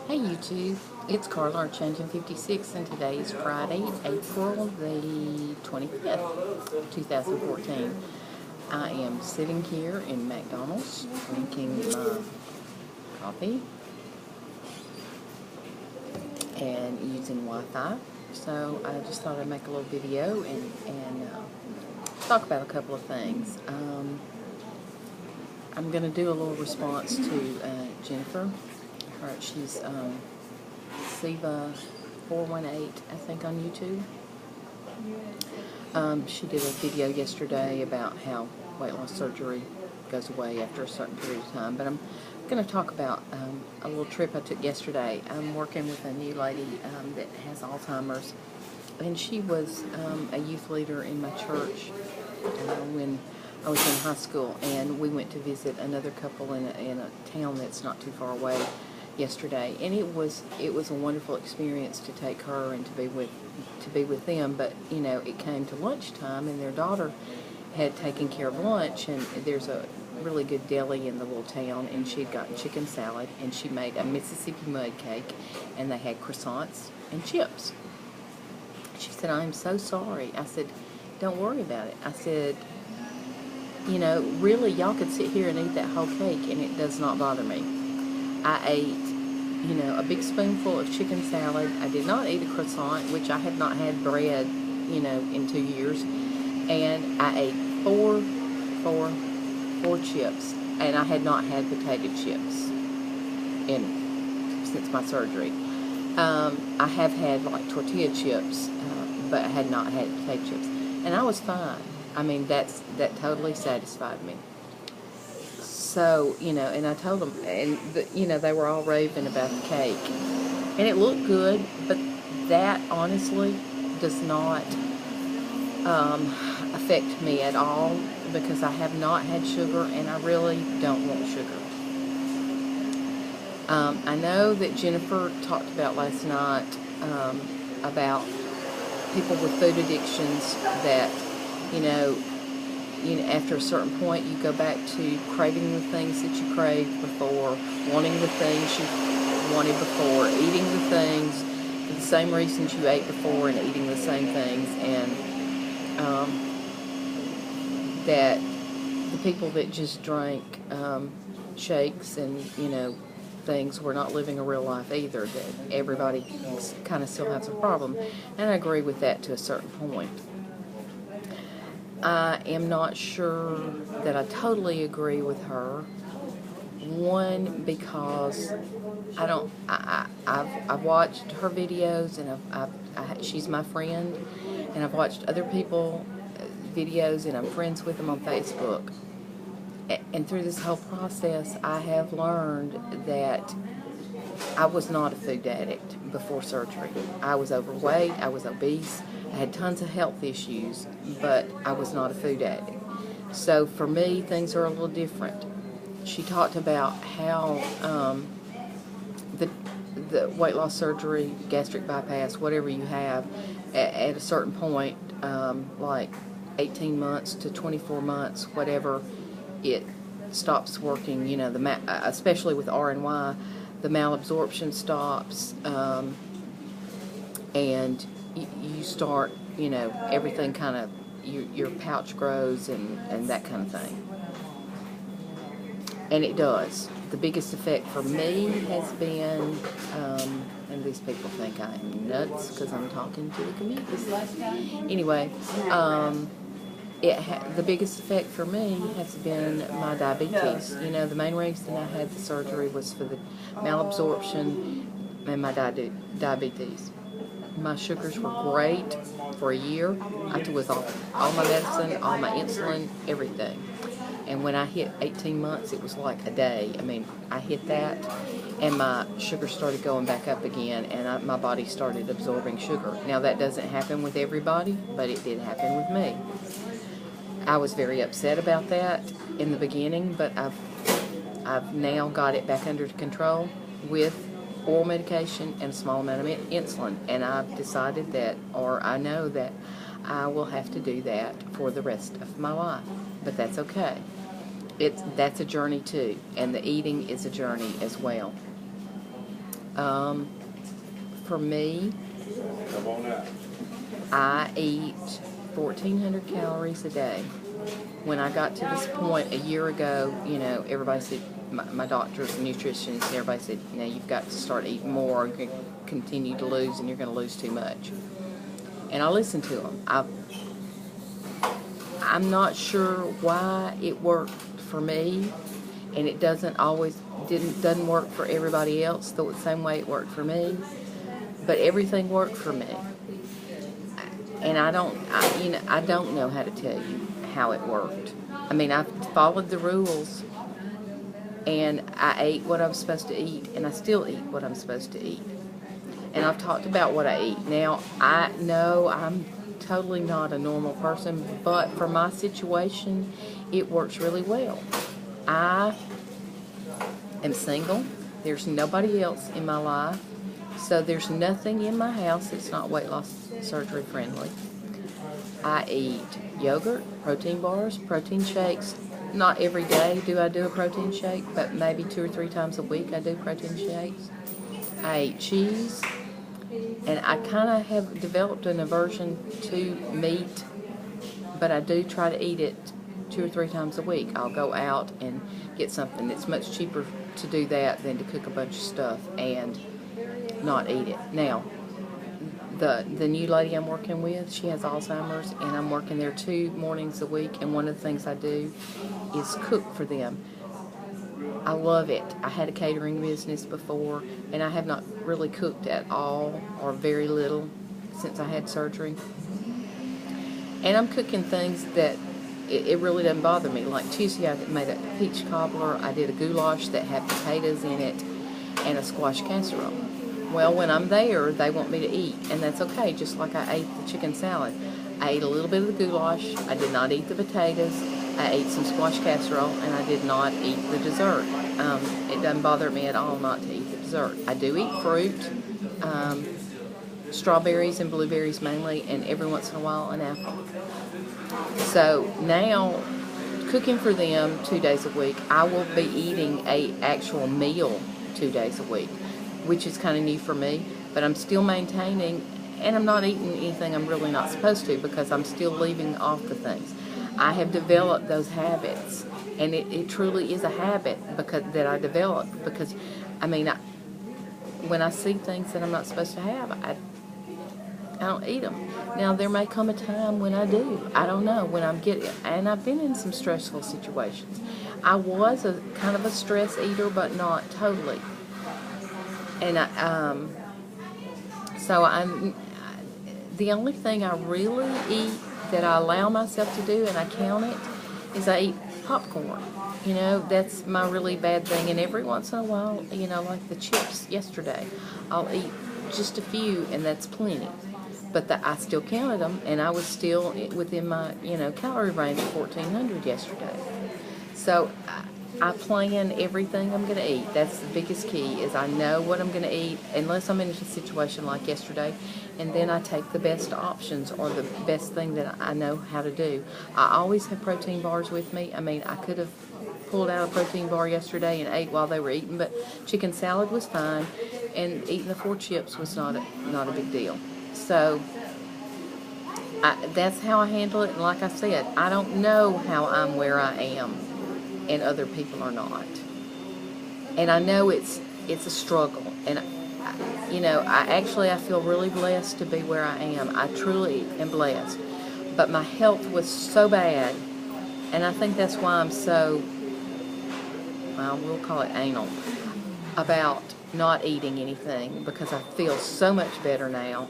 Hey YouTube, it's Carla, our Changing 56, and today is Friday, April the 25th, 2014. I am sitting here in McDonald's drinking my coffee and using Wi-Fi. So I just thought I'd make a little video and talk about a couple of things. I'm going to do a little response to Jennifer. She's Siva 418, I think, on YouTube. She did a video yesterday about how weight loss surgery goes away after a certain period of time. But I'm going to talk about a little trip I took yesterday. I'm working with a new lady that has Alzheimer's, and she was a youth leader in my church when I was in high school, and we went to visit another couple in a town that's not too far away yesterday, and it was a wonderful experience to take her and to be with them. But you know, it came to lunchtime, and their daughter had taken care of lunch, and there's a really good deli in the little town, and she'd gotten chicken salad, and she made a Mississippi mud cake, and they had croissants and chips. She said, "I'm so sorry." I said, "Don't worry about it." I said, "You know, really, y'all could sit here and eat that whole cake, and it does not bother me." I ate, you know, a big spoonful of chicken salad. I did not eat a croissant, which I had not had bread, you know, in 2 years. And I ate four chips, and I had not had potato chips since my surgery. I have had like tortilla chips, but I had not had potato chips, and I was fine. I mean, that totally satisfied me. So, you know, and I told them, and you know, they were all raving about the cake, and it looked good, but that honestly does not affect me at all, because I have not had sugar, and I really don't want sugar. I know that Jennifer talked about last night about people with food addictions, that, you know, after a certain point, you go back to craving the things that you craved before, wanting the things you wanted before, eating the things for the same reasons you ate before, and eating the same things, and that the people that just drank shakes and, you know, things were not living a real life either, that everybody kind of still has a problem, and I agree with that to a certain point. I am not sure that I totally agree with her. One, because I've watched her videos, and she's my friend, and I've watched other people videos, and I'm friends with them on Facebook. And through this whole process, I have learned that I was not a food addict before surgery. I was overweight, I was obese, I had tons of health issues, but I was not a food addict. So for me, things are a little different. She talked about how the weight loss surgery, gastric bypass, whatever you have, at a certain point, like 18 months to 24 months, whatever, it stops working. You know, especially with RNY, the malabsorption stops, and you start, you know, everything kind of, your pouch grows and that kind of thing. And it does. The biggest effect for me has been, and these people think I am nuts because I'm talking to the comedians. Anyway, the biggest effect for me has been my diabetes. You know, the main reason I had the surgery was for the malabsorption and my diabetes. My sugars were great for a year. I was off all my medicine, all my insulin, everything. And when I hit 18 months, it was like a day. I mean, I hit that, and my sugar started going back up again, and my body started absorbing sugar. Now, that doesn't happen with everybody, but it did happen with me. I was very upset about that in the beginning, but I've now got it back under control with oral medication and a small amount of insulin, and I've decided that, or I know that I will have to do that for the rest of my life, but that's okay. That's a journey too, and the eating is a journey as well. For me, I eat 1,400 calories a day. When I got to this point a year ago, everybody said, my doctors, nutritionists, everybody said, you've got to start eating more. You're going to continue to lose, and you're going to lose too much. And I listened to them. I'm not sure why it worked for me, and it doesn't work for everybody else the same way it worked for me. But everything worked for me, and I don't know how to tell you how it worked. I followed the rules, and I ate what I was supposed to eat, and I still eat what I'm supposed to eat. And I've talked about what I eat. Now, I know I'm totally not a normal person, but for my situation, it works really well. I am single. There's nobody else in my life. So there's nothing in my house that's not weight loss surgery friendly. I eat yogurt, protein bars, protein shakes. Not every day do I do a protein shake, but maybe 2 or 3 times a week I do protein shakes. I eat cheese, and I kind of have developed an aversion to meat, but I do try to eat it 2 or 3 times a week. I'll go out and get something. It's much cheaper to do that than to cook a bunch of stuff and not eat it. Now, the new lady I'm working with, she has Alzheimer's, and I'm working there 2 mornings a week, and one of the things I do is cook for them. I love it. I had a catering business before, and I have not really cooked at all or very little since I had surgery. And I'm cooking things that it really doesn't bother me. Like Tuesday, I made a peach cobbler. I did a goulash that had potatoes in it and a squash casserole. Well, when I'm there, they want me to eat, and that's okay, just like I ate the chicken salad. I ate a little bit of the goulash. I did not eat the potatoes. I ate some squash casserole, and I did not eat the dessert. It doesn't bother me at all not to eat the dessert. I do eat fruit, strawberries and blueberries mainly, and every once in a while an apple. So now, cooking for them 2 days a week, I will be eating an actual meal 2 days a week, which is kind of new for me, but I'm still maintaining, and I'm not eating anything I'm really not supposed to because I'm still leaving off the things. I have developed those habits, and it truly is a habit that I developed because, when I see things that I'm not supposed to have, I don't eat them. Now, there may come a time when I do. I don't know, and I've been in some stressful situations. I was a kind of a stress eater, but not totally. And the only thing I really eat that I allow myself to do, and I count it, is I eat popcorn. That's my really bad thing. And every once in a while, like the chips yesterday, I'll eat just a few, and that's plenty. But I still counted them, and I was still within my, calorie range of 1,400 yesterday. So I plan everything I'm going to eat. That's the biggest key, is I know what I'm going to eat, unless I'm in a situation like yesterday, and then I take the best options or the best thing that I know how to do. I always have protein bars with me. I could have pulled out a protein bar yesterday and ate while they were eating, but chicken salad was fine, and eating the 4 chips was not a big deal. So that's how I handle it, and like I said, I don't know how I'm where I am and other people are not. And I know it's a struggle, and I feel really blessed to be where I am. I truly am blessed. But my health was so bad, and I think that's why I'm so, well, we'll call it anal, about not eating anything, because I feel so much better now.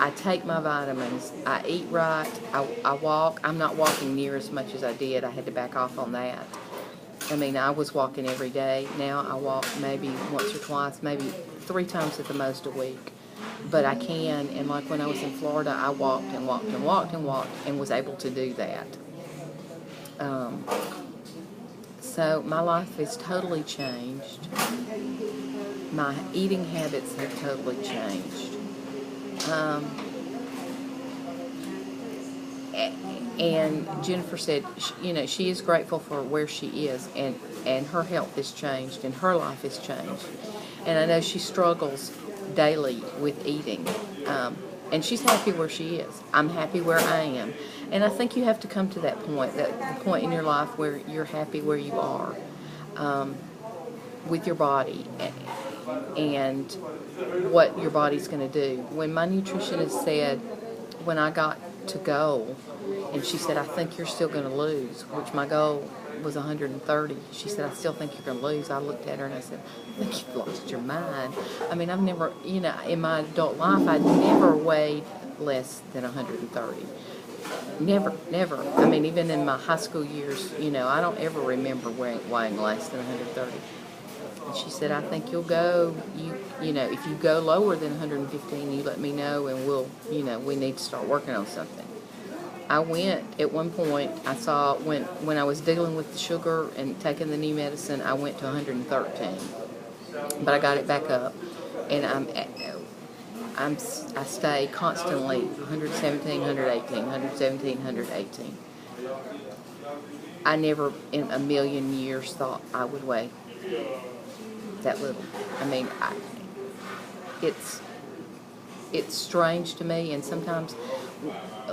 I take my vitamins, I eat right, I walk. I'm not walking near as much as I did. I had to back off on that. I was walking every day. Now I walk maybe once or twice, maybe 3 times at the most a week. But I can, and like when I was in Florida, I walked and walked and walked and walked and was able to do that. So my life has totally changed. My eating habits have totally changed. And Jennifer said, she is grateful for where she is, and her health has changed, and her life has changed. And I know she struggles daily with eating. And she's happy where she is. I'm happy where I am. And I think you have to come to that point, the point in your life where you're happy where you are, with your body and what your body's going to do. When my nutritionist said, when I got to goal, and she said, I think you're still going to lose, which my goal was 130. She said, I still think you're going to lose. I looked at her and I said, I think you've lost your mind. I mean, I've never, in my adult life, I'd never weighed less than 130. Never, never. I mean, even in my high school years, I don't ever remember weighing less than 130. And she said, I think you'll go, if you go lower than 115, you let me know, and we need to start working on something. I went, at one point, I saw, when I was dealing with the sugar and taking the new medicine, I went to 113. But I got it back up, and I stay constantly 117, 118, 117, 118. I never in a million years thought I would weigh that little. I mean, it's strange to me, and sometimes,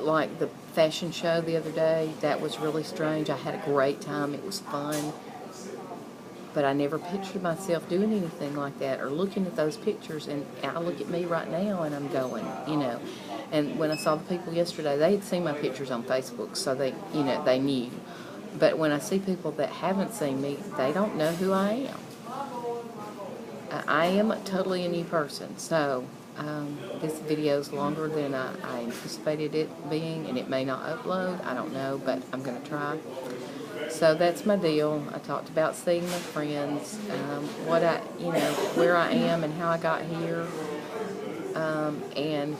like the fashion show the other day, that was really strange. I had a great time. It was fun. But I never pictured myself doing anything like that or looking at those pictures. And I look at me right now and I'm going, And when I saw the people yesterday, they had seen my pictures on Facebook, so they knew. But when I see people that haven't seen me, they don't know who I am. I am totally a new person. So this video is longer than I anticipated it being, and it may not upload. I don't know, but I'm going to try. So that's my deal. I talked about seeing my friends, where I am and how I got here. And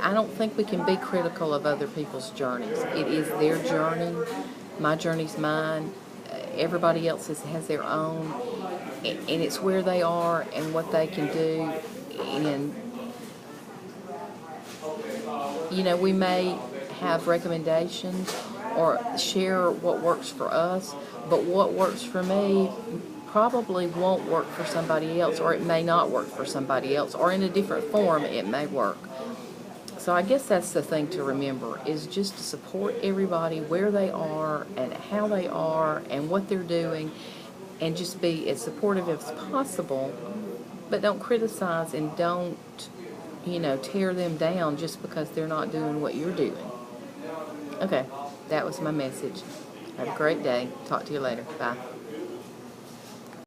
I don't think we can be critical of other people's journeys. It is their journey. My journey's mine. Everybody else has their own. And it's where they are and what they can do. And, we may have recommendations or share what works for us, but what works for me probably won't work for somebody else, or it may not work for somebody else, or in a different form it may work. So I guess that's the thing to remember, is just to support everybody where they are and how they are and what they're doing, and just be as supportive as possible, but don't criticize and don't, tear them down just because they're not doing what you're doing. Okay, that was my message. Have a great day. Talk to you later. Bye.